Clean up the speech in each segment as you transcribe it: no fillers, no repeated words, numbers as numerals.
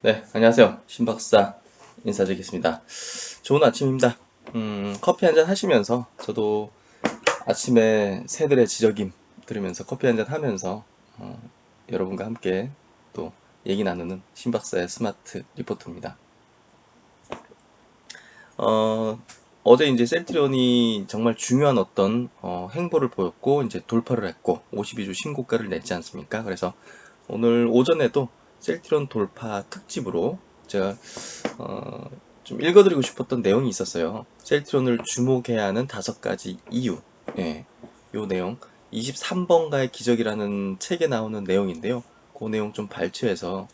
네, 안녕하세요. 신박사 인사드리겠습니다. 좋은 아침입니다. 커피 한잔 하시면서 저도 아침에 새들의 지저김 들으면서 커피 한잔 하면서 여러분과 함께 또 얘기 나누는 신박사의 스마트 리포트입니다. 어제 이제 셀트리온이 정말 중요한 어떤 행보를 보였고 이제 돌파를 했고 52주 신고가를 냈지 않습니까? 그래서 오늘 오전에도 셀트리온 돌파 특집으로 제가 좀 읽어드리고 싶었던 내용이 있었어요. 셀트리온을 주목해야 하는 5가지 이유. 예, 요 내용 23번가의 기적이라는 책에 나오는 내용인데요. 그 내용 좀 발췌해서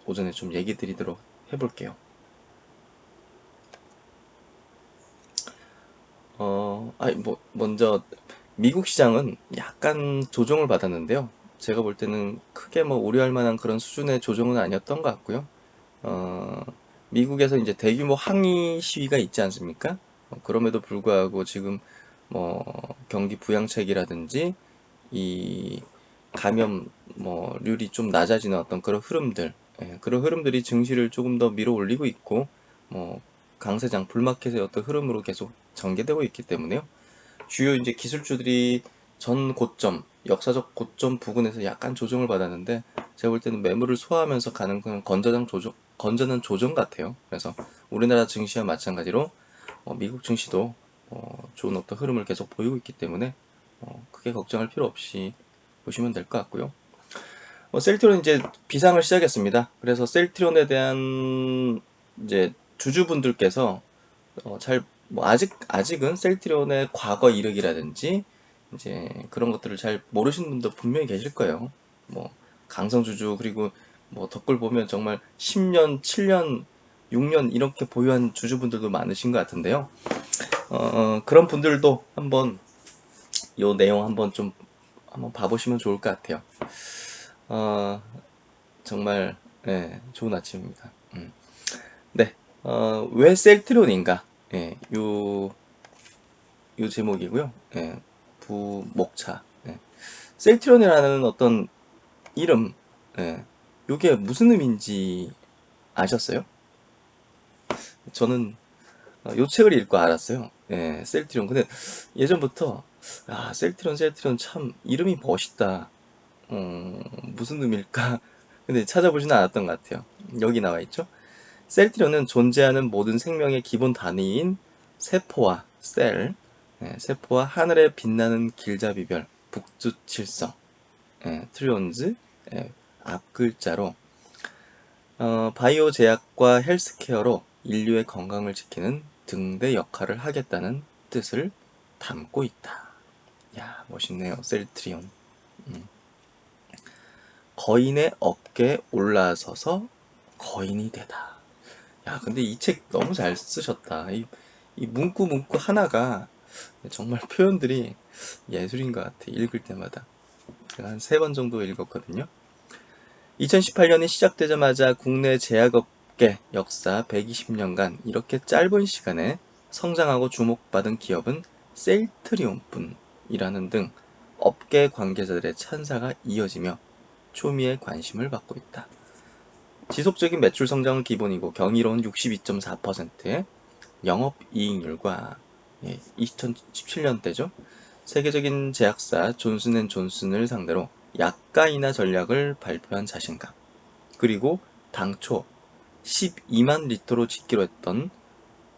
오전에 좀 얘기 드리도록 해볼게요. 먼저 미국 시장은 약간 조정을 받았는데요. 제가 볼 때는 크게 뭐 우려할 만한 그런 수준의 조정은 아니었던 것 같고요. 어, 미국에서 이제 대규모 항의 시위가 있지 않습니까? 그럼에도 불구하고 지금 뭐 경기 부양책이라든지 이 감염 률이 좀 낮아지는 어떤 그런 흐름들, 그런 흐름들이 증시를 조금 더 밀어 올리고 있고 뭐 강세장 불마켓의 어떤 흐름으로 계속 전개되고 있기 때문에요. 주요 이제 기술주들이 전 고점, 역사적 고점 부근에서 약간 조정을 받았는데 제가 볼 때는 매물을 소화하면서 가는 그런 건전한 조정 같아요. 그래서 우리나라 증시와 마찬가지로 미국 증시도 좋은 어떤 흐름을 계속 보이고 있기 때문에 크게 걱정할 필요 없이 보시면 될 것 같고요. 셀트리온 이제 비상을 시작했습니다. 그래서 셀트리온에 대한 이제 주주분들께서 잘, 아직은 셀트리온의 과거 이력이라든지, 이제 그런 것들을 잘 모르시는 분도 분명히 계실 거예요. 뭐, 강성주주, 그리고 뭐, 덧글 보면 정말 10년, 7년, 6년 이렇게 보유한 주주분들도 많으신 것 같은데요. 그런 분들도 한번, 요 내용 한번 봐보시면 좋을 것 같아요. 어, 정말, 예, 좋은 아침입니다. 네, 왜 셀트리온인가? 예, 요 제목이고요. 예, 부목차. 예. 셀트리온이라는 어떤 이름, 예, 요게 무슨 의미인지 아셨어요? 저는 요 책을 읽고 알았어요. 예, 셀트리온. 근데 예전부터 셀트리온 참 이름이 멋있다. 무슨 의미일까? 근데 찾아보지는 않았던 것 같아요. 여기 나와 있죠. 셀트리온은 존재하는 모든 생명의 기본 단위인 세포와 셀, 세포와 하늘에 빛나는 길잡이별, 북두칠성, 트리온즈, 앞글자로 바이오 제약과 헬스케어로 인류의 건강을 지키는 등대 역할을 하겠다는 뜻을 담고 있다. 야, 멋있네요. 셀트리온. 거인의 어깨에 올라서서 거인이 되다. 야, 근데 이 책 너무 잘 쓰셨다. 이 문구 하나가 정말 표현들이 예술인 것 같아. 읽을 때마다. 제가 한 3번 정도 읽었거든요. 2018년이 시작되자마자 국내 제약업계 역사 120년간 이렇게 짧은 시간에 성장하고 주목받은 기업은 셀트리온뿐이라는 등 업계 관계자들의 찬사가 이어지며 초미의 관심을 받고 있다. 지속적인 매출 성장은 기본이고 경이로운 62.4%의 영업이익률과 2017년대죠. 세계적인 제약사 존슨앤존슨을 상대로 약가 인하 전략을 발표한 자신감. 그리고 당초 12만 리터로 짓기로 했던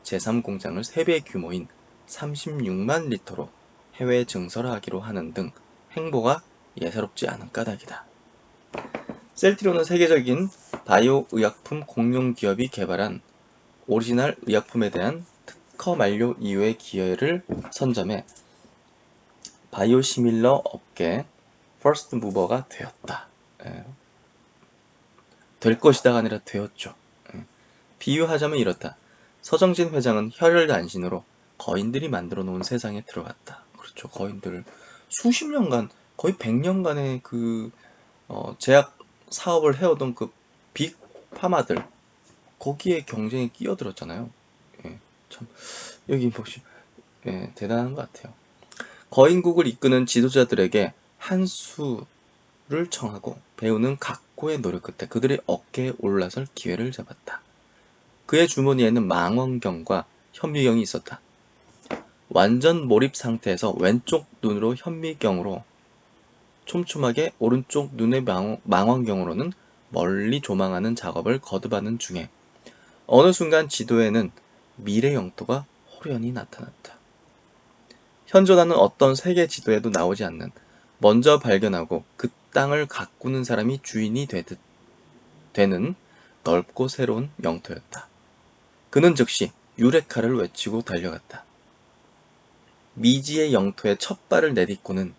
제3공장을 3배 규모인 36만 리터로 해외 증설하기로 하는 등 행보가 예사롭지 않은 까닭이다. 셀트리온은 세계적인 바이오 의약품 공룡 기업이 개발한 오리지널 의약품에 대한 특허 만료 이후의 기회를 선점해 바이오시밀러 업계 퍼스트 무버가 되었다. 예, 될 것이다가 아니라 되었죠. 예. 비유하자면 이렇다. 서정진 회장은 혈혈단신으로 거인들이 만들어 놓은 세상에 들어갔다. 그렇죠. 거인들 수십 년간 거의 100년간의 그 제약 사업을 해오던 그 빅 파마들 거기에 경쟁에 끼어들었잖아요. 예, 참 여기 보시 대단한 것 같아요. 거인국을 이끄는 지도자들에게 한 수를 청하고 배우는 극고의 노력 끝에 그들의 어깨에 올라설 기회를 잡았다. 그의 주머니에는 망원경과 현미경이 있었다. 완전 몰입 상태에서 왼쪽 눈으로 현미경으로 촘촘하게 오른쪽 눈의 망원경으로는 멀리 조망하는 작업을 거듭하는 중에 어느 순간 지도에는 미래 영토가 호련히 나타났다. 현존하는 어떤 세계 지도에도 나오지 않는 먼저 발견하고 그 땅을 가꾸는 사람이 주인이 되는 넓고 새로운 영토였다. 그는 즉시 유레카를 외치고 달려갔다. 미지의 영토에 첫 발을 내딛고는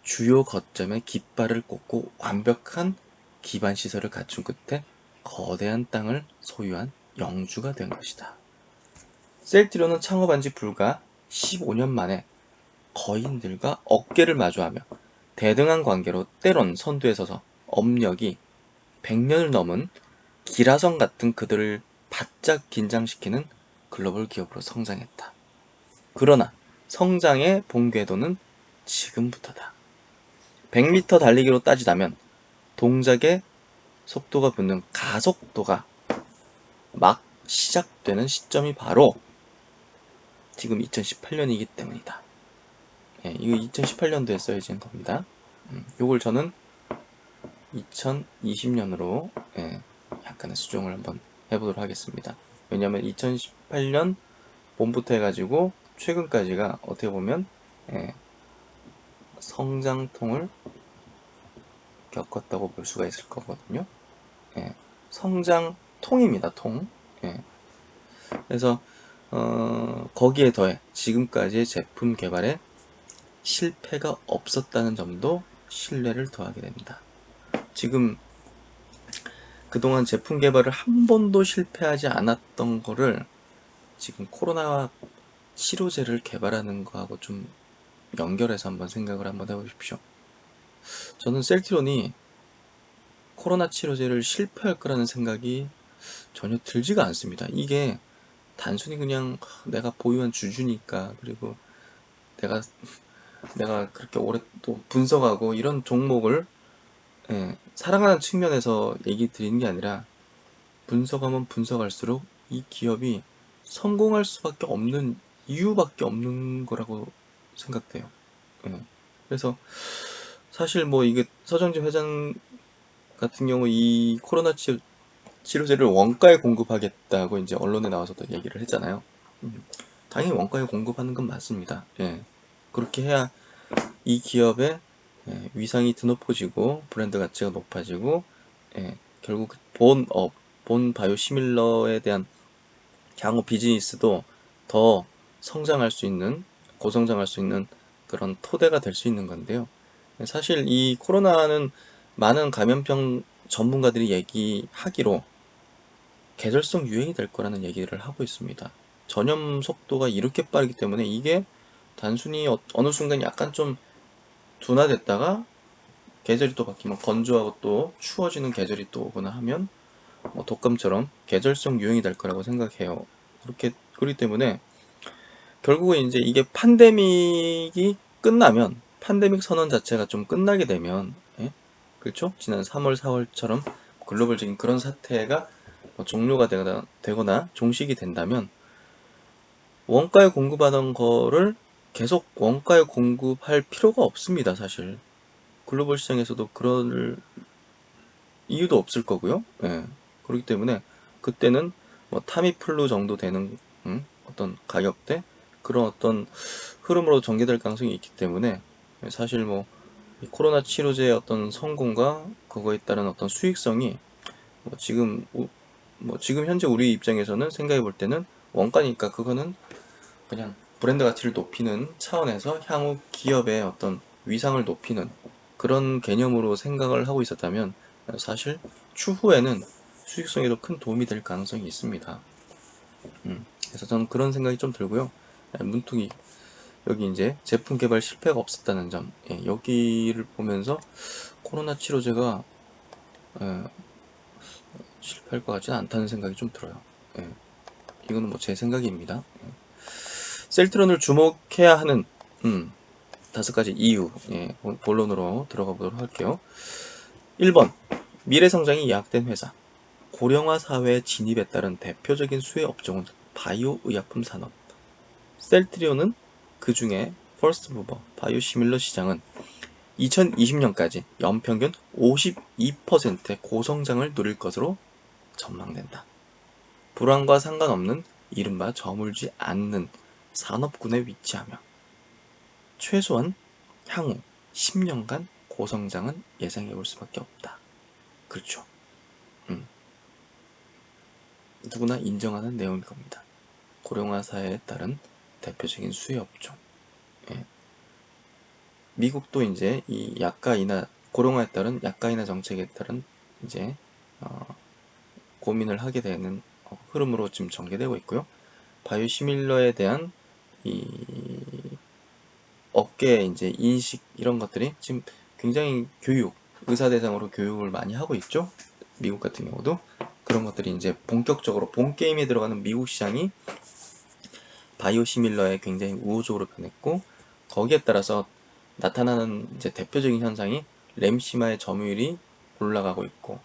주요 거점에 깃발을 꽂고 완벽한 기반 시설을 갖춘 끝에 거대한 땅을 소유한 영주가 된 것이다. 셀티로는 창업한 지 불과 15년 만에 거인들과 어깨를 마주하며 대등한 관계로 때론 선두에 서서 업력이 100년을 넘은 기라성 같은 그들을 바짝 긴장시키는 글로벌 기업으로 성장했다. 그러나 성장의 본궤도는 지금부터다. 100m 달리기로 따지자면 동작의 속도가 붙는 가속도가 막 시작되는 시점이 바로 지금 2018년이기 때문이다. 이거 2018년도에 써야지는 겁니다. 요걸 저는 2020년으로 약간의 수정을 한번 해보도록 하겠습니다. 왜냐하면 2018년 봄부터 해가지고 최근까지가 어떻게 보면 성장통을 겪었다고 볼 수가 있을 거거든요. 성장통입니다. 통. 그래서 거기에 더해 지금까지의 제품 개발에 실패가 없었다는 점도 신뢰를 더하게 됩니다. 지금 그동안 제품 개발을 한 번도 실패하지 않았던 거를 지금 코로나 치료제를 개발하는 거하고 좀 연결해서 한번 생각을 한번 해보십시오. 저는 셀트론이 코로나 치료제를 실패할 거라는 생각이 전혀 들지가 않습니다. 이게 단순히 그냥 내가 보유한 주주니까, 그리고 내가 그렇게 오래 또 분석하고 이런 종목을 사랑하는 측면에서 얘기 드리는 게 아니라, 분석하면 분석할수록 이 기업이 성공할 수밖에 없는 이유밖에 없는 거라고 생각돼요. 그래서 사실 뭐 이게 서정진 회장 같은 경우 이 코로나 치료제를 원가에 공급하겠다고 이제 언론에 나와서도 얘기를 했잖아요. 당연히 원가에 공급하는 건 맞습니다. 그렇게 해야 이 기업의 위상이 드높아지고 브랜드 가치가 높아지고 결국 본 바이오시밀러에 대한 향후 비즈니스도 더 성장할 수 있는, 고성장할 수 있는 그런 토대가 될 수 있는 건데요. 사실 이 코로나는 많은 감염병 전문가들이 얘기하기로 계절성 유행이 될 거라는 얘기를 하고 있습니다. 전염 속도가 이렇게 빠르기 때문에 이게 단순히 어느 순간 약간 좀 둔화됐다가 계절이 또 바뀌면 건조하고 또 추워지는 계절이 또 오거나 하면 독감처럼 계절성 유행이 될 거라고 생각해요. 그렇기 때문에 결국은 이제 이게 팬데믹이 끝나면, 팬데믹 선언 자체가 좀 끝나게 되면, 그렇죠? 지난 3월, 4월처럼 글로벌적인 그런 사태가 종료가 되거나 종식이 된다면 원가에 공급하던 거를 계속 원가에 공급할 필요가 없습니다. 사실 글로벌 시장에서도 그럴 이유도 없을 거고요. 그렇기 때문에 그때는 뭐 타미플루 정도 되는 어떤 가격대, 그런 어떤 흐름으로 전개될 가능성이 있기 때문에 사실 뭐 이 코로나 치료제의 어떤 성공과 그거에 따른 어떤 수익성이 지금 현재 우리 입장에서는 생각해 볼 때는 원가니까 그거는 그냥 브랜드 가치를 높이는 차원에서 향후 기업의 어떤 위상을 높이는 그런 개념으로 생각을 하고 있었다면 사실 추후에는 수익성에도 큰 도움이 될 가능성이 있습니다. 그래서 저는 그런 생각이 좀 들고요. 문득이 여기 이제 제품 개발 실패가 없었다는 점, 여기를 보면서 코로나 치료제가 실패할 것 같지는 않다는 생각이 좀 들어요. 이거는 뭐 제 생각입니다. 셀트론을 주목해야 하는 5가지 이유, 본론으로 들어가 보도록 할게요. 1번, 미래 성장이 예약된 회사, 고령화 사회의 진입에 따른 대표적인 수혜 업종은 바이오 의약품 산업. 셀트리온은 그 중에 퍼스트 무버 바이오시밀러 시장은 2020년까지 연평균 52%의 고성장을 누릴 것으로 전망된다. 불황과 상관없는 이른바 저물지 않는 산업군에 위치하며 최소한 향후 10년간 고성장은 예상해 볼 수밖에 없다. 그렇죠. 누구나 인정하는 내용일 겁니다. 고령화 사회에 따른 대표적인 수혜 업종. 예. 미국도 이제 이 약가 인하 고령화에 따른 약가 인하 정책에 따른 이제 고민을 하게 되는 흐름으로 지금 전개되고 있고요. 바이오시밀러에 대한 이 업계의 이제 인식 이런 것들이 지금 굉장히 의사 대상으로 교육을 많이 하고 있죠. 미국 같은 경우도 그런 것들이 이제 본격적으로 본 게임에 들어가는 미국 시장이 바이오시밀러에 굉장히 우호적으로 변했고 거기에 따라서 나타나는 이제 대표적인 현상이 램시마의 점유율이 올라가고 있고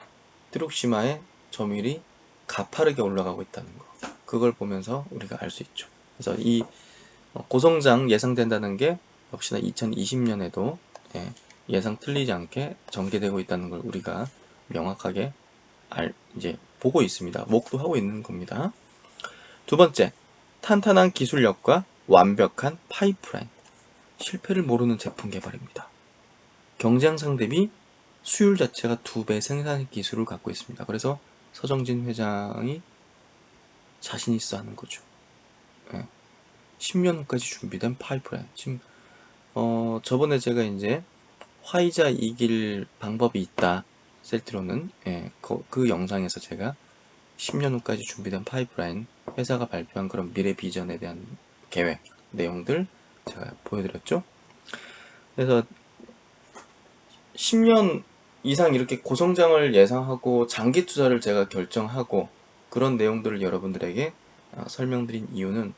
트룩시마의 점유율이 가파르게 올라가고 있다는 거. 그걸 보면서 우리가 알 수 있죠. 그래서 이 고성장 예상된다는 게 역시나 2020년에도 예상 틀리지 않게 전개되고 있다는 걸 우리가 명확하게 이제 보고 있습니다. 목도하고 있는 겁니다. 두 번째, 탄탄한 기술력과 완벽한 파이프라인. 실패를 모르는 제품 개발입니다. 경쟁상 대비 수율 자체가 2배 생산 기술을 갖고 있습니다. 그래서 서정진 회장이 자신 있어 하는 거죠. 10년 후까지 준비된 파이프라인. 지금 저번에 제가 이제 화이자 이길 방법이 있다. 셀트로는 그 영상에서 제가 10년 후까지 준비된 파이프라인 회사가 발표한 그런 미래 비전에 대한 계획 내용들 제가 보여드렸죠. 그래서 10년 이상 이렇게 고성장을 예상하고 장기 투자를 제가 결정하고 그런 내용들을 여러분들에게 설명드린 이유는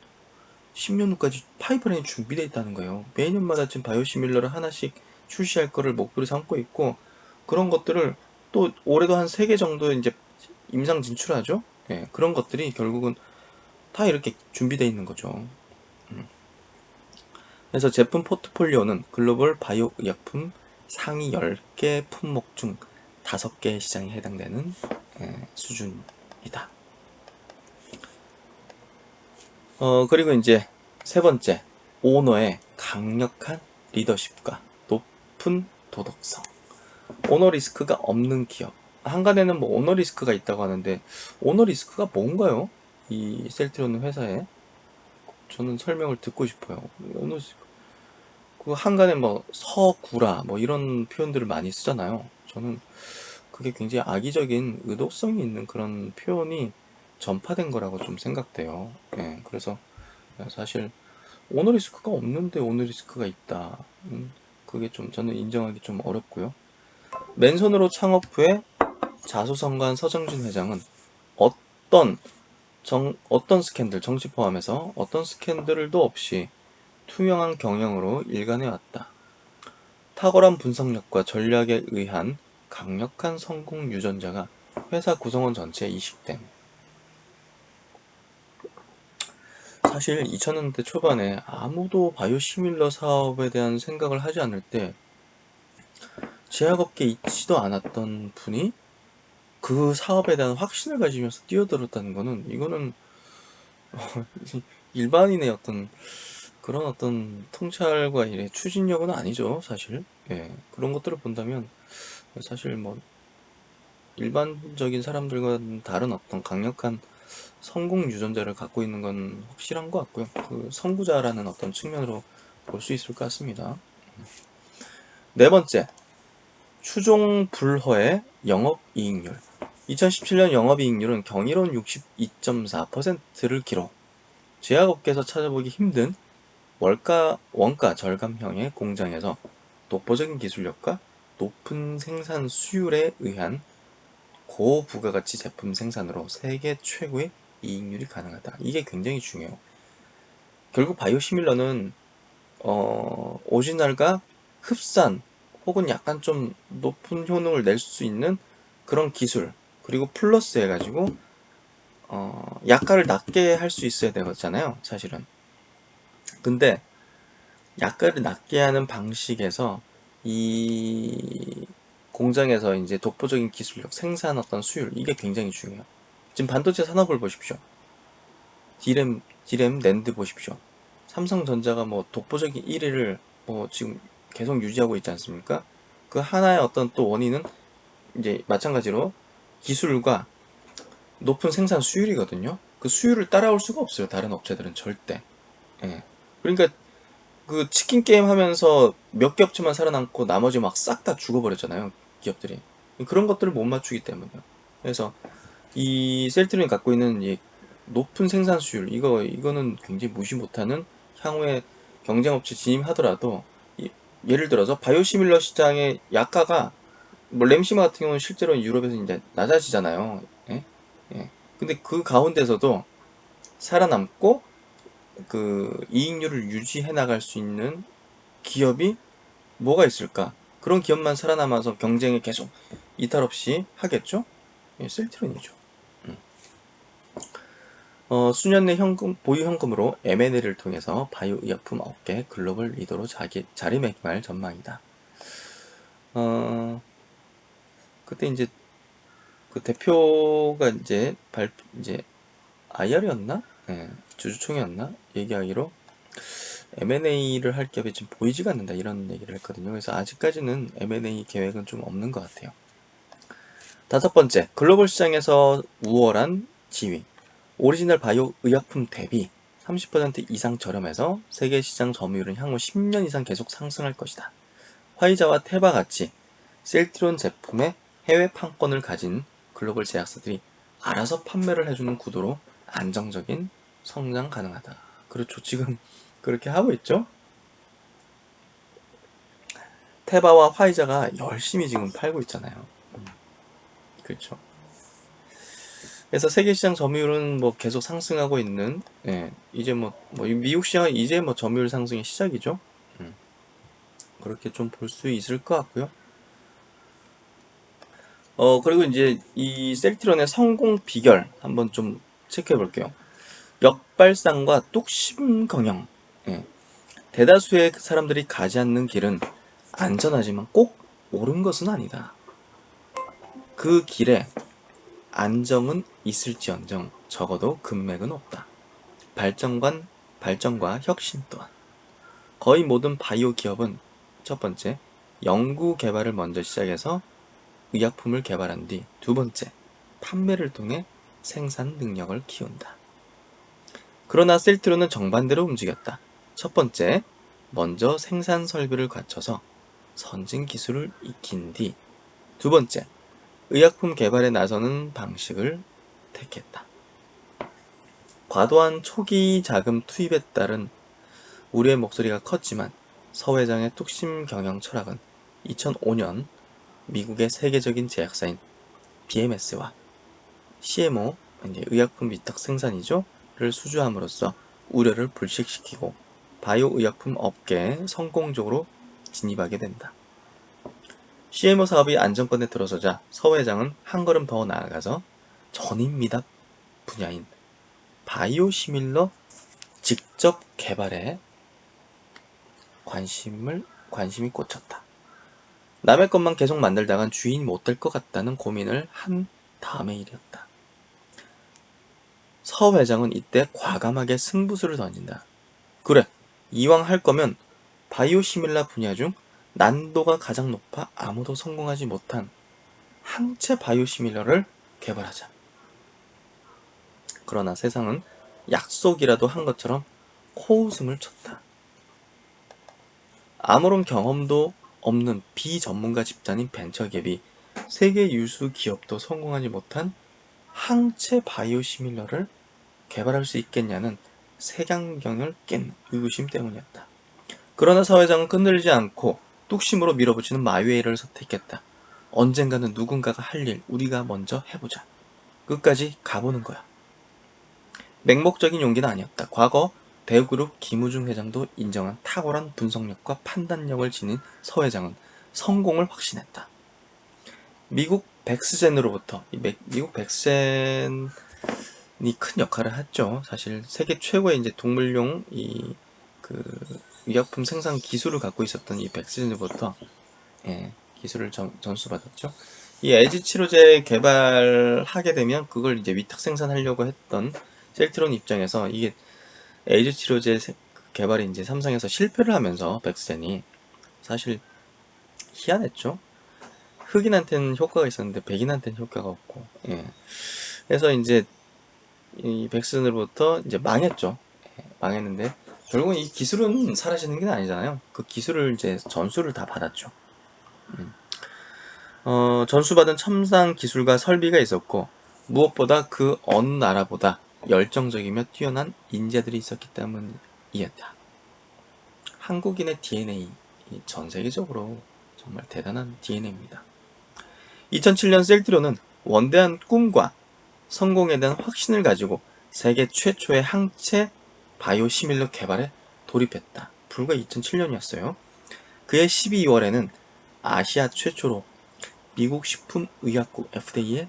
10년 후까지 파이프라인이 준비되어 있다는 거예요. 매년마다 지금 바이오시밀러를 하나씩 출시할 거를 목표로 삼고 있고 그런 것들을 또 올해도 한 3개 정도 이제 임상 진출하죠. 그런 것들이 결국은 다 이렇게 준비되어 있는 거죠. 그래서 제품 포트폴리오는 글로벌 바이오 의약품 상위 10개 품목 중 5개의 시장에 해당되는 수준이다. 그리고 이제 세 번째, 오너의 강력한 리더십과 높은 도덕성. 오너 리스크가 없는 기업. 한간에는 뭐 오너 리스크가 있다고 하는데 오너 리스크가 뭔가요? 이 셀트리온 회사에 저는 설명을 듣고 싶어요. 오너 리스크. 그 한간에 뭐 서구라 뭐 이런 표현들을 많이 쓰잖아요. 저는 그게 굉장히 악의적인 의도성이 있는 그런 표현이 전파된 거라고 좀 생각돼요. 그래서 사실 오너리스크가 없는데 오너리스크가 있다. 그게 좀 저는 인정하기 좀 어렵고요. 맨손으로 창업 후에 자수성가한 서정진 회장은 어떤 어떤 스캔들, 정치 포함해서 어떤 스캔들도 없이 투명한 경영으로 일관해 왔다. 탁월한 분석력과 전략에 의한 강력한 성공 유전자가 회사 구성원 전체에 이식됨. 사실 2000년대 초반에 아무도 바이오시밀러 사업에 대한 생각을 하지 않을 때 제약업계에 있지도 않았던 분이 그 사업에 대한 확신을 가지면서 뛰어들었다는 거는 이거는 일반인의 어떤 그런 어떤 통찰과 이래 추진력은 아니죠, 사실. 그런 것들을 본다면 사실 뭐 일반적인 사람들과는 다른 어떤 강력한 성공 유전자를 갖고 있는 건 확실한 것 같고요. 그 선구자라는 어떤 측면으로 볼 수 있을 것 같습니다. 네 번째, 추종 불허의 영업이익률. 2017년 영업이익률은 경이로운 62.4%를 기록. 제약업계에서 찾아보기 힘든 원가 절감형의 공장에서 독보적인 기술력과 높은 생산 수율에 의한 고부가가치 제품 생산으로 세계 최고의 이익률이 가능하다. 이게 굉장히 중요해요. 결국 바이오시밀러는 오리지널과 흡산 혹은 약간 좀 높은 효능을 낼 수 있는 그런 기술 그리고 플러스 해가지고 약가를 낮게 할 수 있어야 되잖아요, 사실은. 근데 약가를 낮게 하는 방식에서 이 공장에서 이제 독보적인 기술력, 생산 어떤 수율, 이게 굉장히 중요해요. 지금 반도체 산업을 보십시오. 디램, 낸드 보십시오. 삼성전자가 뭐 독보적인 1위를 뭐 지금 계속 유지하고 있지 않습니까? 그 하나의 어떤 또 원인은 이제 마찬가지로 기술과 높은 생산 수율이거든요. 그 수율을 따라올 수가 없어요. 다른 업체들은 절대. 예. 그러니까 그 치킨 게임 하면서 몇 개 업체만 살아남고 나머지 막 싹 다 죽어버렸잖아요. 기업들이. 그런 것들을 못 맞추기 때문이에요. 그래서 이 셀트리온이 갖고 있는 이 높은 생산 수율, 이거는 굉장히 무시 못하는 향후에 경쟁업체 진입하더라도 예를 들어서 바이오시밀러 시장의 약가가 뭐 램시마 같은 경우는 실제로 유럽에서 이제 낮아지잖아요. 예? 예. 근데 그 가운데서도 살아남고 그 이익률을 유지해 나갈 수 있는 기업이 뭐가 있을까? 그런 기업만 살아남아서 경쟁에 계속 이탈 없이 하겠죠? 예, 셀트론이죠. 수년 내 보유 현금으로 M&A를 통해서 바이오 의약품 업계 글로벌 리더로 자리매김할 전망이다. 그때 이제 그 대표가 이제 IR이었나? 예, 주주총회였나? 얘기하기로 M&A를 할 기업이 지금 보이지가 않는다 이런 얘기를 했거든요. 그래서 아직까지는 M&A 계획은 좀 없는 것 같아요. 다섯 번째, 글로벌 시장에서 우월한 지위. 오리지널 바이오 의약품 대비 30% 이상 저렴해서 세계 시장 점유율은 향후 10년 이상 계속 상승할 것이다. 화이자와 테바 같이 셀트리온 제품의 해외 판권을 가진 글로벌 제약사들이 알아서 판매를 해주는 구도로 안정적인 성장 가능하다. 그렇죠. 지금 그렇게 하고 있죠. 테바와 화이자가 열심히 지금 팔고 있잖아요. 그렇죠. 그래서 세계 시장 점유율은 뭐 계속 상승하고 있는, 예, 이제 미국 시장은 이제 뭐 점유율 상승의 시작이죠. 그렇게 좀 볼 수 있을 것 같고요. 그리고 이제 이 셀트리온의 성공 비결 한번 좀 체크해 볼게요. 역발상과 뚝심 경영. 예. 대다수의 사람들이 가지 않는 길은 안전하지만 꼭 옳은 것은 아니다. 그 길에 안정은 있을지언정 적어도 금맥은 없다. 발전과 혁신 또한. 거의 모든 바이오 기업은 첫 번째, 연구 개발을 먼저 시작해서 의약품을 개발한 뒤 두 번째, 판매를 통해 생산 능력을 키운다. 그러나 셀트리온은 정반대로 움직였다. 첫 번째, 먼저 생산 설비를 갖춰서 선진 기술을 익힌 뒤 두 번째, 의약품 개발에 나서는 방식을 택했다. 과도한 초기 자금 투입에 따른 우리의 목소리가 컸지만 서 회장의 뚝심 경영 철학은 2005년 미국의 세계적인 제약사인 BMS와 CMO, 이제 의약품 위탁 생산이죠,를 수주함으로써 우려를 불식시키고 바이오 의약품 업계에 성공적으로 진입하게 된다. CMO 사업이 안정권에 들어서자 서 회장은 한 걸음 더 나아가서 전임 미답 분야인 바이오 시밀러 직접 개발에 관심이 꽂혔다. 남의 것만 계속 만들다간 주인이 못 될 것 같다는 고민을 한 다음의 일이었다. 서 회장은 이때 과감하게 승부수를 던진다. 그래, 이왕 할 거면 바이오시밀라 분야 중 난도가 가장 높아 아무도 성공하지 못한 항체 바이오시밀러를 개발하자. 그러나 세상은 약속이라도 한 것처럼 코웃음을 쳤다. 아무런 경험도 없는 비전문가 집단인 벤처기업이 세계 유수 기업도 성공하지 못한 항체 바이오시밀러를 개발할 수 있겠냐는 색안경을 낀 의구심 때문이었다. 그러나 사회장은 끈들리지 않고 뚝심으로 밀어붙이는 마웨이를 선택했다. 언젠가는 누군가가 할 일 우리가 먼저 해보자. 끝까지 가보는 거야. 맹목적인 용기는 아니었다. 과거 대우그룹 김우중 회장도 인정한 탁월한 분석력과 판단력을 지닌 서 회장은 성공을 확신했다. 미국 백스젠으로부터 미국 백스젠이 큰 역할을 했죠. 사실 세계 최고의 이제 동물용 그 의약품 생산 기술을 갖고 있었던 이 백스젠으로부터 기술을 전수받았죠. 이 에이즈 치료제 개발하게 되면 그걸 이제 위탁 생산하려고 했던 셀트론 입장에서 이게 에이즈 치료제 개발이 이제 삼성에서 실패를 하면서 백스젠이 사실 희한했죠. 흑인한테는 효과가 있었는데 백인한테는 효과가 없고, 그래서 이제 이 백스젠으로부터 이제 망했죠. 망했는데 결국 이 기술은 사라지는 게 아니잖아요. 그 기술을 이제 전수를 다 받았죠. 전수받은 첨단 기술과 설비가 있었고 무엇보다 그 어느 나라보다 열정적이며 뛰어난 인재들이 있었기 때문이었다. 한국인의 DNA, 전 세계적으로 정말 대단한 DNA입니다. 2007년 셀트리온은 원대한 꿈과 성공에 대한 확신을 가지고 세계 최초의 항체 바이오시밀러 개발에 돌입했다. 불과 2007년이었어요. 그해 12월에는 아시아 최초로 미국 식품의약국 FDA의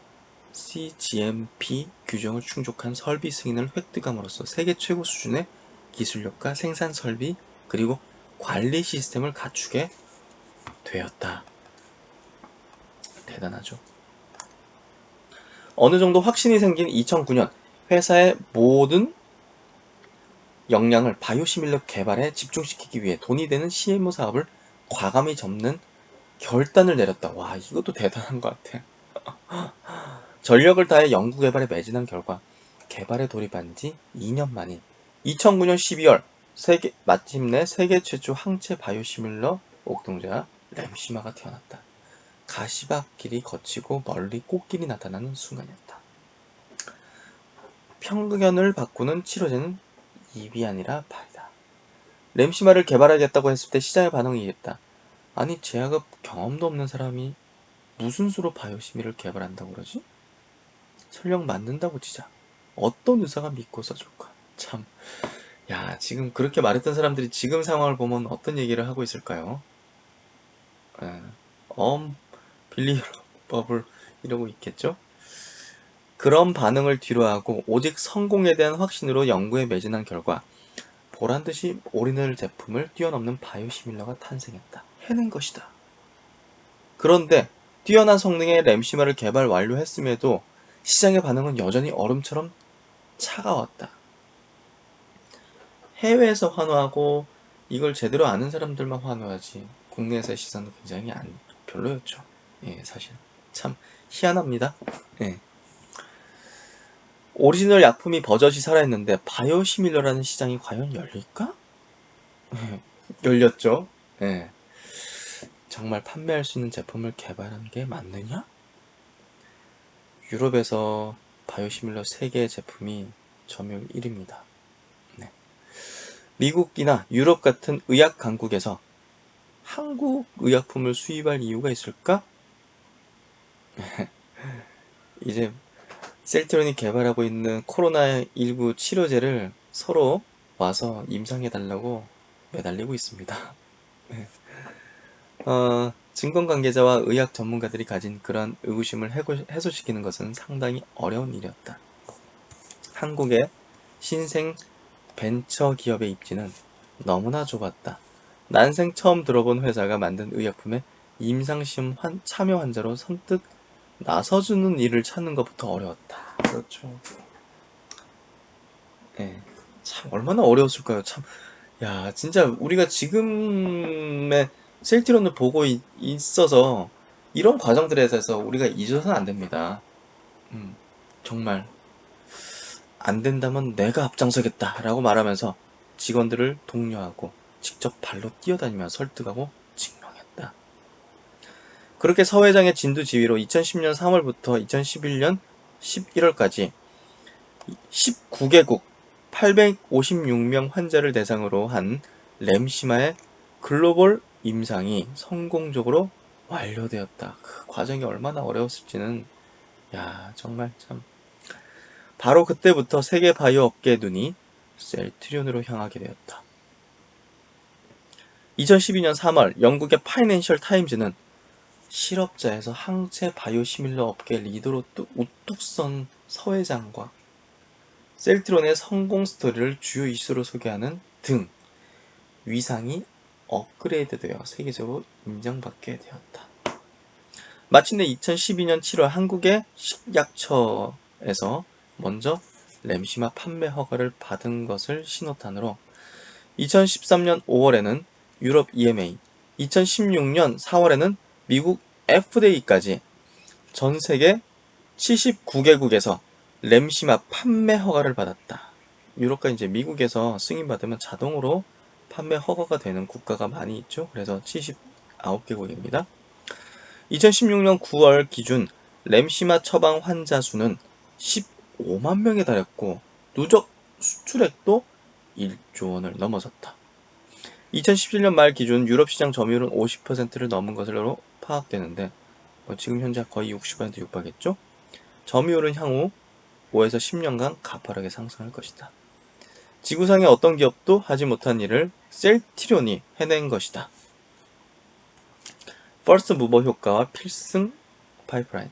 CGMP 규정을 충족한 설비 승인을 획득함으로써 세계 최고 수준의 기술력과 생산 설비 그리고 관리 시스템을 갖추게 되었다. 대단하죠. 어느 정도 확신이 생긴 2009년 회사의 모든 역량을 바이오시밀러 개발에 집중시키기 위해 돈이 되는 CMO 사업을 과감히 접는 결단을 내렸다. 와, 이것도 대단한 것 같아. 전력을 다해 연구개발에 매진한 결과 개발에 돌입한 지 2년 만인 2009년 12월 마침내 세계 최초 항체 바이오시밀러 옥동자 램시마가 태어났다. 가시밭길이 거치고 멀리 꽃길이 나타나는 순간이었다. 편견을 바꾸는 치료제는 입이 아니라 발이다. 램시마를 개발하겠다고 했을 때 시장의 반응이 이랬다. 아니 제약업 경험도 없는 사람이 무슨 수로 바이오시밀을 개발한다고 그러지? 설령 만든다고 치자. 어떤 의사가 믿고 써줄까? 참, 야, 지금 그렇게 말했던 사람들이 지금 상황을 보면 어떤 얘기를 하고 있을까요? 빌리버블 이러고 있겠죠? 그런 반응을 뒤로하고 오직 성공에 대한 확신으로 연구에 매진한 결과 보란듯이 오리지널 제품을 뛰어넘는 바이오시밀러가 탄생했다. 해낸 것이다. 그런데 뛰어난 성능의 램시마를 개발 완료했음에도 시장의 반응은 여전히 얼음처럼 차가웠다. 해외에서 환호하고 이걸 제대로 아는 사람들만 환호하지 국내에서의 시선은 굉장히 별로였죠. 사실 참 희한합니다. 오리지널 약품이 버젓이 살아있는데 바이오시밀러라는 시장이 과연 열릴까? 열렸죠. 정말 판매할 수 있는 제품을 개발한 게 맞느냐? 유럽에서 바이오시밀러 3개의 제품이 점유율 1위입니다. 미국이나 유럽 같은 의약 강국에서 한국 의약품을 수입할 이유가 있을까? 이제 셀트론이 개발하고 있는 코로나19 치료제를 서로 와서 임상해달라고 매달리고 있습니다. 증권 관계자와 의학 전문가들이 가진 그런 의구심을 해소시키는 것은 상당히 어려운 일이었다. 한국의 신생 벤처 기업의 입지는 너무나 좁았다. 난생 처음 들어본 회사가 만든 의약품에 임상시험 참여 환자로 선뜻 나서주는 일을 찾는 것부터 어려웠다. 그렇죠. 참 얼마나 어려웠을까요? 참, 야, 진짜 우리가 지금의 셀트론을 보고 있어서 이런 과정들에 대해서 우리가 잊어서는 안 됩니다. 정말 안 된다면 내가 앞장서겠다 라고 말하면서 직원들을 독려하고 직접 발로 뛰어다니며 설득하고 증명했다. 그렇게 서 회장의 진두지휘로 2010년 3월부터 2011년 11월까지 19개국 856명 환자를 대상으로 한 램시마의 글로벌 임상이 성공적으로 완료되었다. 그 과정이 얼마나 어려웠을지는 정말 참. 바로 그때부터 세계 바이오 업계의 눈이 셀트리온으로 향하게 되었다. 2012년 3월 영국의 파이낸셜 타임즈는 실업자에서 항체 바이오시밀러 업계 리더로 우뚝 선 서 회장과 셀트론의 성공 스토리를 주요 이슈로 소개하는 등 위상이 업그레이드되어 세계적으로 인정받게 되었다. 마침내 2012년 7월 한국의 식약처에서 먼저 램시마 판매 허가를 받은 것을 신호탄으로 2013년 5월에는 유럽 EMA, 2016년 4월에는 미국 FDA까지 전 세계 79개국에서 램시마 판매 허가를 받았다. 유럽과 이제 미국에서 승인받으면 자동으로 판매 허가가 되는 국가가 많이 있죠. 그래서 79개국입니다. 2016년 9월 기준 램시마 처방 환자 수는 15만 명에 달했고 누적 수출액도 1조 원을 넘어섰다. 2017년 말 기준 유럽 시장 점유율은 50%를 넘은 것으로 파악되는데 지금 현재 거의 60% 육박했죠. 점유율은 향후 5에서 10년간 가파르게 상승할 것이다. 지구상의 어떤 기업도 하지 못한 일을 셀트리온이 해낸 것이다. 퍼스트 무버 효과와 필승 파이프라인.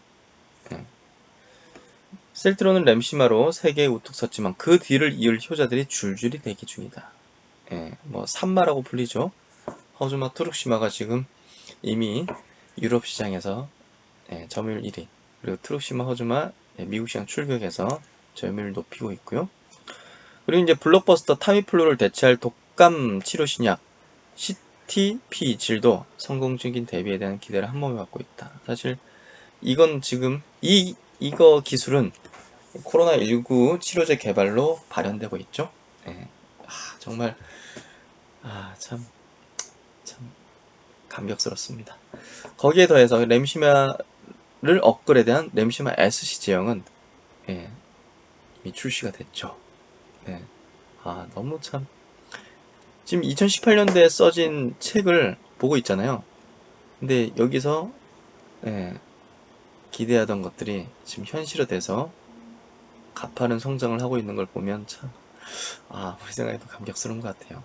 셀트론은 램시마로 세계에 우뚝 섰지만 그 뒤를 이을 효자들이 줄줄이 대기 중이다. 산마라고 불리죠. 허즈마 트룩시마가 지금 이미 유럽 시장에서 점유율 1위, 그리고 트룩시마 허즈마 미국 시장 출격해서 점유율 높이고 있고요. 그리고 이제 블록버스터 타미플루를 대체할 독감 치료 신약 CTP 질도 성공적인 대비에 대한 기대를 한몸에 갖고 있다. 사실 이건 지금 이거 기술은 코로나19 치료제 개발로 발현되고 있죠. 정말 참 감격스럽습니다. 거기에 더해서 램시마를 업그레이드한 램시마 SC 제형은 이미 출시가 됐죠. 너무 참 지금 2018년도에 써진 책을 보고 있잖아요. 근데 여기서 기대하던 것들이 지금 현실화돼서 가파른 성장을 하고 있는 걸 보면 참 우리 생각에도 감격스러운 것 같아요.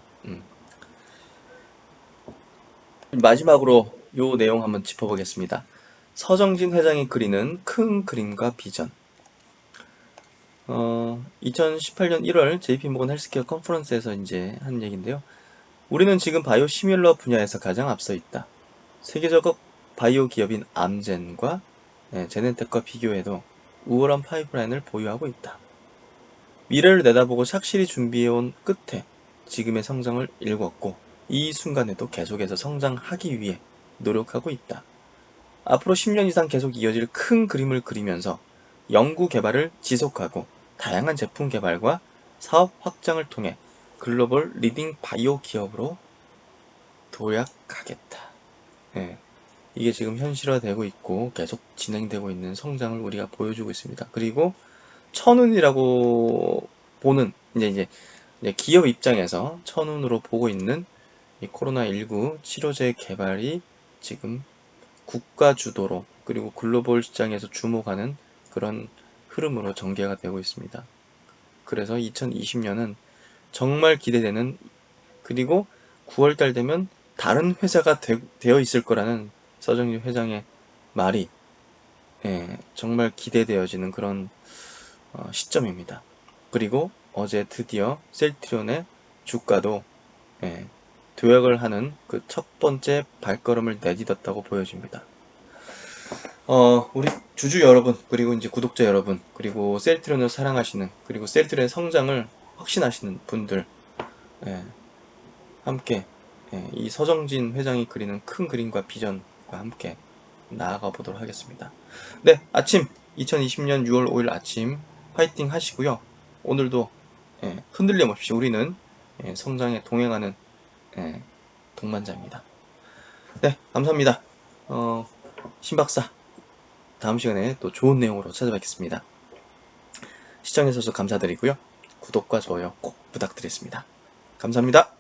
마지막으로 요 내용 한번 짚어보겠습니다. 서정진 회장이 그리는 큰 그림과 비전. 2018년 1월 JP모건 헬스케어 컨퍼런스에서 이제 한 얘기인데요. 우리는 지금 바이오 시뮬러 분야에서 가장 앞서 있다. 세계적 바이오 기업인 암젠과 제넨텍과 비교해도 우월한 파이프라인을 보유하고 있다. 미래를 내다보고 착실히 준비해온 끝에 지금의 성장을 일궜고 이 순간에도 계속해서 성장하기 위해 노력하고 있다. 앞으로 10년 이상 계속 이어질 큰 그림을 그리면서 연구 개발을 지속하고 다양한 제품 개발과 사업 확장을 통해 글로벌 리딩 바이오 기업으로 도약하겠다. 이게 지금 현실화되고 있고 계속 진행되고 있는 성장을 우리가 보여주고 있습니다. 그리고 천운이라고 보는 이제 기업 입장에서 천운으로 보고 있는 이 코로나19 치료제 개발이 지금 국가 주도로 그리고 글로벌 시장에서 주목하는 그런 흐름으로 전개가 되고 있습니다. 그래서 2020년은 정말 기대되는, 그리고 9월달 되면 다른 회사가 되어 있을 거라는 서정진 회장의 말이 정말 기대되어지는 그런 시점입니다. 그리고 어제 드디어 셀트리온의 주가도 도약을 하는 그 첫 번째 발걸음을 내딛었다고 보여집니다. 우리 주주 여러분, 그리고 이제 구독자 여러분, 그리고 셀트리온을 사랑하시는, 그리고 셀트리온의 성장을 확신하시는 분들, 함께 이 서정진 회장이 그리는 큰 그림과 비전과 함께 나아가 보도록 하겠습니다. 네, 아침 2020년 6월 5일 아침 파이팅 하시고요. 오늘도 흔들림 없이 우리는 성장에 동행하는 동반자입니다. 네, 감사합니다. 신박사 다음 시간에 또 좋은 내용으로 찾아뵙겠습니다. 시청해주셔서 감사드리고요. 구독과 좋아요 꼭 부탁드리겠습니다. 감사합니다.